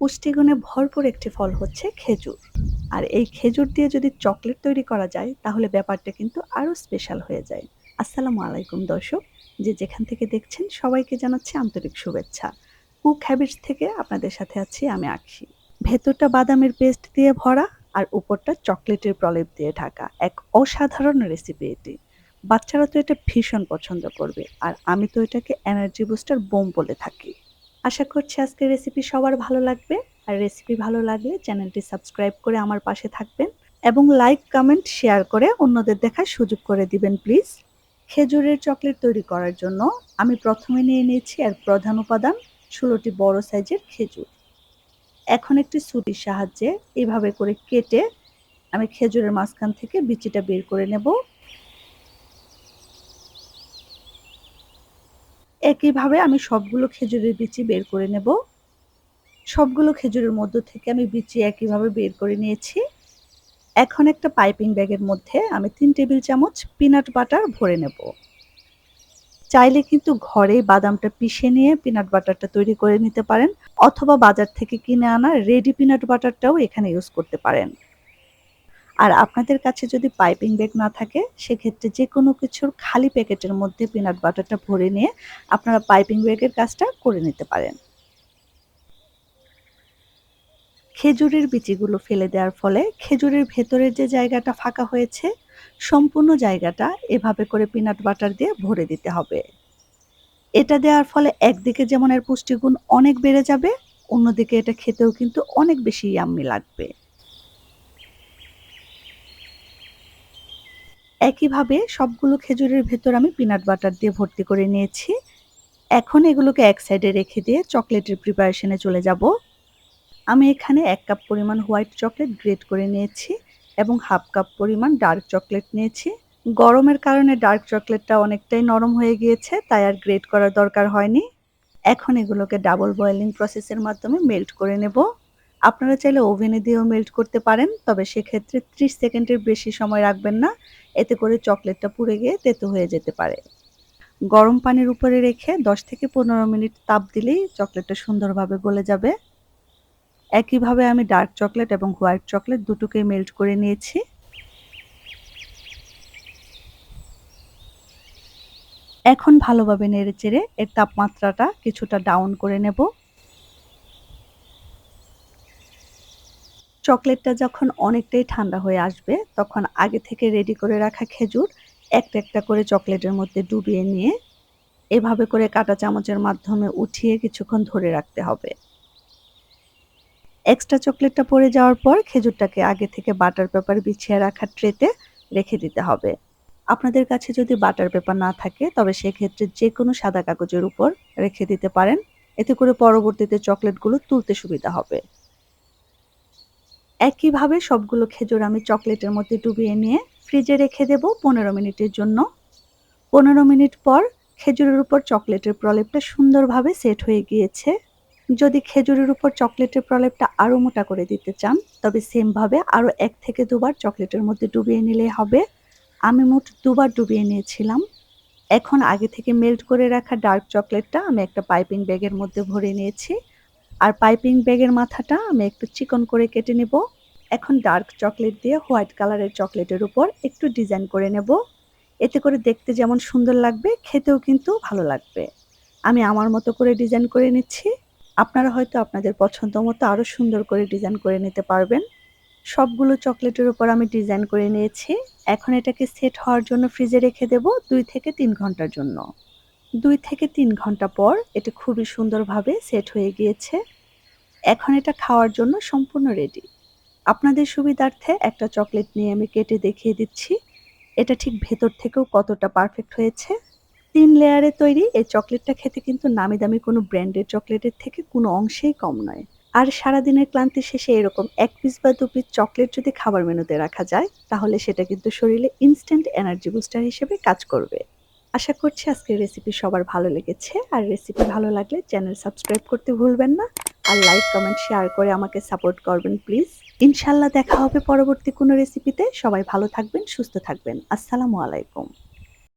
পুষ্টিগুণে ভরপুর একটি ফল হচ্ছে খেজুর। আর এই খেজুর দিয়ে যদি চকলেট তৈরি করা যায় তাহলে ব্যাপারটা কিন্তু আরো স্পেশাল হয়ে যায়। আসসালামু আলাইকুম দর্শক, যে যেখান থেকে দেখছেন সবাইকে জানাচ্ছি আন্তরিক শুভেচ্ছা। কুক হ্যাবিটস থেকে আপনাদের সাথে আছি আমি আখি। ভেতরটা বাদামের পেস্ট দিয়ে ভরা আর উপরটা চকলেটের প্রলেপ দিয়ে ঢাকা এক অসাধারণ রেসিপি এটি। বাচ্চারা তো এটা ভীষণ পছন্দ করবে, আর আমি তো এটাকে এনার্জি বুস্টার বোম বলে থাকি। আশা করছি আজকের রেসিপি সবার ভালো লাগবে। আর রেসিপি ভালো লাগলে চ্যানেলটি সাবস্ক্রাইব করে আমার পাশে থাকবেন এবং লাইক কমেন্ট শেয়ার করে অন্যদের দেখার সুযোগ করে দিবেন প্লিজ। খেজুরের চকলেট তৈরি করার জন্য আমি প্রথমে নিয়ে নিয়েছি এর প্রধান উপাদান 16টি বড় সাইজের খেজুর। এখন একটি ছুরির সাহায্যে এভাবে করে কেটে আমি খেজুরের মাঝখান থেকে বিচিটা বের করে নেব। একইভাবে আমি সবগুলো খেজুরের বিচি বের করে নেব। সবগুলো খেজুরের মধ্য থেকে আমি বিচি একইভাবে বের করে নিয়েছি। এখন একটা পাইপিং ব্যাগের মধ্যে আমি 3 টেবিল চামচ পিনাট বাটার ভরে নেব। চাইলে কিন্তু ঘরেই বাদামটা পিষে নিয়ে পিনাট বাটারটা তৈরি করে নিতে পারেন, অথবা বাজার থেকে কিনে আনা রেডি পিনাট বাটারটাও এখানে ইউজ করতে পারেন। আর আপনাদের কাছে যদি পাইপিং ব্যাগ না থাকে সেক্ষেত্রে যে কোনো কিছুর খালি প্যাকেটের মধ্যে পিনাট বাটারটা ভরে নিয়ে আপনারা পাইপিং ব্যাগের কাজটা করে নিতে পারেন। খেজুরের বিচিগুলো ফেলে দেওয়ার ফলে খেজুরের ভেতরের যে জায়গাটা ফাঁকা হয়েছে সম্পূর্ণ জায়গাটা এভাবে করে পিনাট বাটার দিয়ে ভরে দিতে হবে। এটা দেওয়ার ফলে একদিকে যেমন এর পুষ্টিগুণ অনেক বেড়ে যাবে, অন্যদিকে এটা খেতেও কিন্তু অনেক বেশি ইয়াম্মি লাগবে। একইভাবে সবগুলো খেজুরের ভেতর আমি পিনাট বাটার দিয়ে ভর্তি করে নিয়েছি। এখন এগুলোকে এক সাইডে রেখে দিয়ে চকলেটের প্রিপারেশনে চলে যাব। আমি এখানে 1 কাপ পরিমাণ হোয়াইট চকলেট গ্রেট করে নিয়েছি এবং হাফ কাপ পরিমাণ ডার্ক চকলেট নিয়েছি। গরমের কারণে ডার্ক চকলেটটা অনেকটাই নরম হয়ে গিয়েছে, তাই আর গ্রেট করার দরকার হয়নি। এখন এগুলোকে ডাবল বয়েলিং প্রসেসের মাধ্যমে মেল্ট করে নেব। আপনারা চাইলে ওভেনে দিয়েও মেল্ট করতে পারেন, তবে সেক্ষেত্রে 30 সেকেন্ডের বেশি সময় রাখবেন না, এতে করে চকলেটটা পুড়ে গিয়ে তেতো হয়ে যেতে পারে। গরম পানির উপরে রেখে 10 থেকে 15 মিনিট তাপ দিলেই চকলেটটা সুন্দরভাবে গলে যাবে। একইভাবে আমি ডার্ক চকলেট এবং হোয়াইট চকলেট দুটোকেই মেল্ট করে নিয়েছি। এখন ভালোভাবে নেড়েচেড়ে এর তাপমাত্রাটা কিছুটা ডাউন করে নেব। চকলেটটা যখন অনেকটাই ঠান্ডা হয়ে আসবে তখন আগে থেকে রেডি করে রাখা খেজুর একটা একটা করে চকলেটের মধ্যে ডুবিয়ে নিয়ে এভাবে করে কাঁটা চামচের মাধ্যমে উঠিয়ে কিছুক্ষণ ধরে রাখতে হবে। এক্সট্রা চকলেটটা পড়ে যাওয়ার পর খেজুরটাকে আগে থেকে বাটার পেপার বিছিয়ে রাখা ট্রেতে রেখে দিতে হবে। আপনাদের কাছে যদি বাটার পেপার না থাকে তবে সেক্ষেত্রে যে কোনো সাদা কাগজের উপর রেখে দিতে পারেন, এতে করে পরবর্তীতে চকলেটগুলো তুলতে সুবিধা হবে। একইভাবে সবগুলো খেজুর আমি চকলেটের মধ্যে ডুবিয়ে নিয়ে ফ্রিজে রেখে দেব 15 মিনিটের জন্য। 15 মিনিট পর খেজুরের উপর চকলেটের প্রলেপটা সুন্দরভাবে সেট হয়ে গিয়েছে। যদি খেজুরের উপর চকলেটের প্রলেপটা আরো মোটা করে দিতে চান তবে সেম ভাবে আরো 1 থেকে 2 বার চকলেটের মধ্যে ডুবিয়ে নিলেই হবে। আমি মোট 2 বার ডুবিয়ে নিয়েছিলাম। এখন আগে থেকে মেল্ট করে রাখা ডার্ক চকলেটটা আমি একটা পাইপিং ব্যাগের মধ্যে ভরে নিয়েছি, আর পাইপিং ব্যাগের মাথাটা আমি একটু চিকন করে কেটে নেব। এখন ডার্ক চকলেট দিয়ে হোয়াইট কালারের চকলেটের উপর একটু ডিজাইন করে নেব, এতে করে দেখতে যেমন সুন্দর লাগবে খেতেও কিন্তু ভালো লাগবে। আমি আমার মতো করে ডিজাইন করে নিচ্ছি, আপনারা হয়তো আপনাদের পছন্দ মতো আরো সুন্দর করে ডিজাইন করে নিতে পারবেন। সবগুলো চকলেটের উপর আমি ডিজাইন করে নিয়েছি। এখন এটাকে সেট হওয়ার জন্য ফ্রিজে রেখে দেব 2 থেকে 3 ঘন্টার জন্য। 2 থেকে 3 ঘন্টা পর এটা খুবই সুন্দরভাবে সেট হয়ে গিয়েছে। এখন এটা খাওয়ার জন্য সম্পূর্ণ রেডি। আপনাদের সুবিধার্থে একটা চকলেট নিয়ে আমি কেটে দেখিয়ে দিচ্ছি এটা ঠিক ভেতর থেকেও কতটা পারফেক্ট হয়েছে। 3 লেয়ারে তৈরি এই চকলেটটা খেতে কিন্তু নামি দামি কোনো ব্র্যান্ডের চকলেটের থেকে কোনো অংশেই কম নয়। আর সারাদিনের ক্লান্তি শেষে এরকম 1 পিস বা 2 পিস চকলেট যদি খাবার মেনুতে রাখা যায় তাহলে সেটা কিন্তু শরীরে ইনস্ট্যান্ট এনার্জি বুস্টার হিসেবে কাজ করবে। আশা করছি আজকের রেসিপি সবার ভালো লেগেছে, আর রেসিপি ভালো লাগলে চ্যানেল সাবস্ক্রাইব করতে ভুলবেন না, আর লাইক কমেন্ট শেয়ার করে আমাকে সাপোর্ট করবেন প্লিজ। ইনশাআল্লাহ দেখা হবে পরবর্তী কোনো রেসিপিতে। সবাই ভালো থাকবেন, সুস্থ থাকবেন। আসসালামু আলাইকুম।